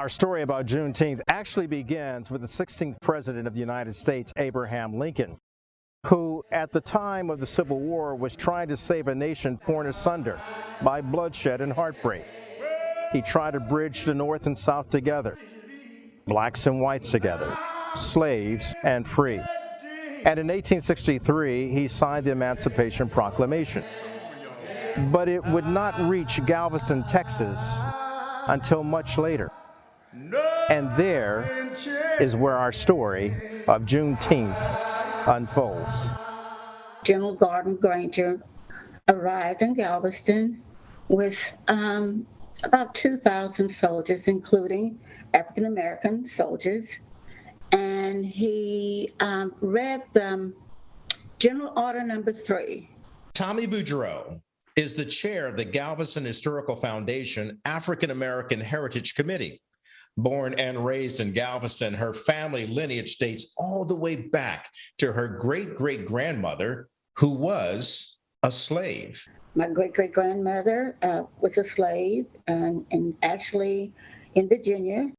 Our story about Juneteenth actually begins with the 16th President of the United States, Abraham Lincoln, who at the time of the Civil War was trying to save a nation torn asunder by bloodshed and heartbreak. He tried to bridge the North and South together, blacks and whites together, slaves and free. And in 1863, he signed the Emancipation Proclamation. But it would not reach Galveston, Texas until much later. And there is where our story of Juneteenth unfolds. General Gordon Granger arrived in Galveston with about 2,000 soldiers, including African American soldiers, and he read General Order Number 3. Tommy Boudreau is the chair of the Galveston Historical Foundation African American Heritage Committee. Born and raised in Galveston, her family lineage dates all the way back to her great-great-grandmother, who was a slave. My great-great-grandmother was a slave, and actually in Virginia.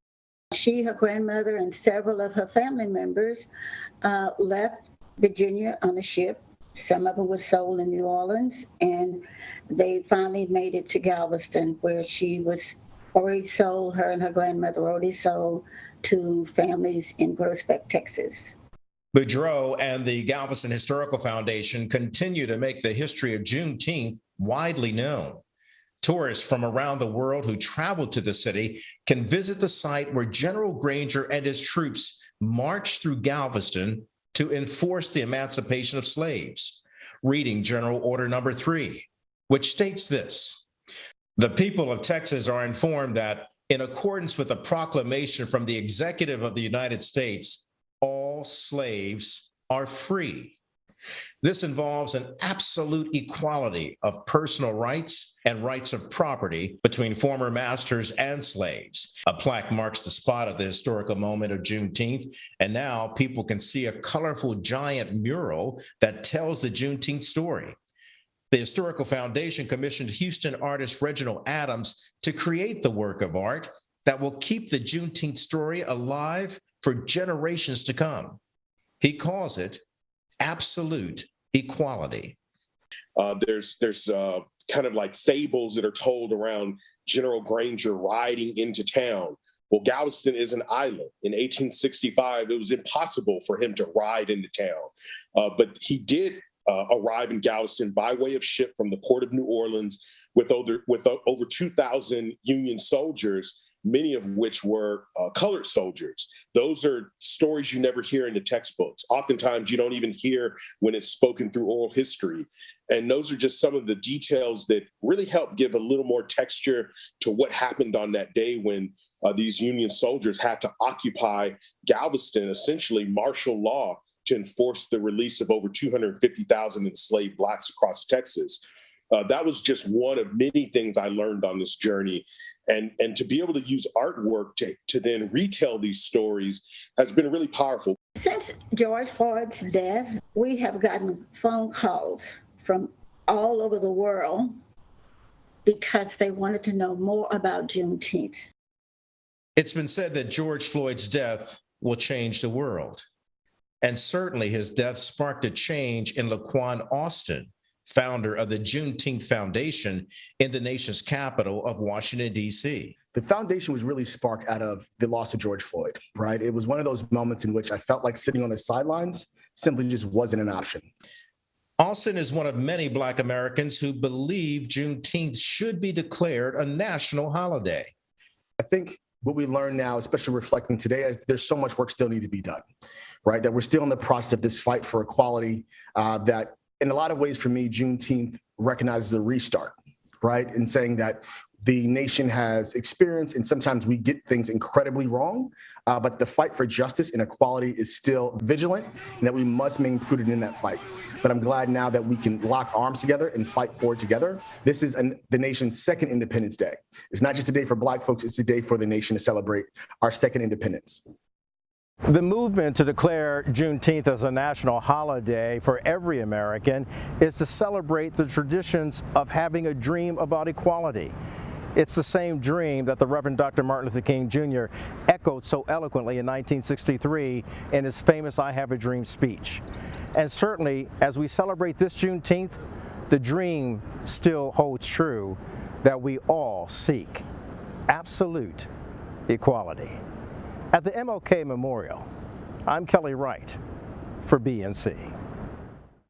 She, her grandmother, and several of her family members left Virginia on a ship. Some of them were sold in New Orleans, and they finally made it to Galveston, where she was already sold, her and her grandmother already sold to families in Groesbeck, Texas. Boudreau and the Galveston Historical Foundation continue to make the history of Juneteenth widely known. Tourists from around the world who travel to the city can visit the site where General Granger and his troops marched through Galveston to enforce the emancipation of slaves. Reading General Order Number 3, which states this: the people of Texas are informed that, in accordance with a proclamation from the Executive of the United States, all slaves are free. This involves an absolute equality of personal rights and rights of property between former masters and slaves. A plaque marks the spot of the historical moment of Juneteenth, and now people can see a colorful giant mural that tells the Juneteenth story. The Historical Foundation commissioned Houston artist Reginald Adams to create the work of art that will keep the Juneteenth story alive for generations to come. He calls it absolute equality. There's kind of like fables that are told around General Granger riding into town. Well, Galveston is an island. In 1865, it was impossible for him to ride into town, but he did arrive in Galveston by way of ship from the port of New Orleans with over 2,000 Union soldiers, many of which were colored soldiers. Those are stories you never hear in the textbooks. Oftentimes, you don't even hear when it's spoken through oral history. And those are just some of the details that really help give a little more texture to what happened on that day when these Union soldiers had to occupy Galveston, essentially martial law, to enforce the release of over 250,000 enslaved blacks across Texas. That was just one of many things I learned on this journey. And to be able to use artwork to then retell these stories has been really powerful. Since George Floyd's death, we have gotten phone calls from all over the world because they wanted to know more about Juneteenth. It's been said that George Floyd's death will change the world. And certainly his death sparked a change in Laquan Austin, founder of the Juneteenth Foundation in the nation's capital of Washington, D.C. The foundation was really sparked out of the loss of George Floyd, right? It was one of those moments in which I felt like sitting on the sidelines simply just wasn't an option. Austin is one of many Black Americans who believe Juneteenth should be declared a national holiday. I think what we learn now, especially reflecting today, is there's so much work still needs to be done, right? That we're still in the process of this fight for equality that in a lot of ways for me, Juneteenth recognizes a restart, right? In saying that the nation has experienced, and sometimes we get things incredibly wrong, but the fight for justice and equality is still vigilant, and that we must remain prudent in that fight. But I'm glad now that we can lock arms together and fight for it together. This is the nation's second Independence Day. It's not just a day for Black folks, it's a day for the nation to celebrate our second independence. The movement to declare Juneteenth as a national holiday for every American is to celebrate the traditions of having a dream about equality. It's the same dream that the Reverend Dr. Martin Luther King Jr. echoed so eloquently in 1963 in his famous I Have a Dream speech. And certainly, as we celebrate this Juneteenth, the dream still holds true that we all seek absolute equality. At the MLK Memorial, I'm Kelly Wright for BNC.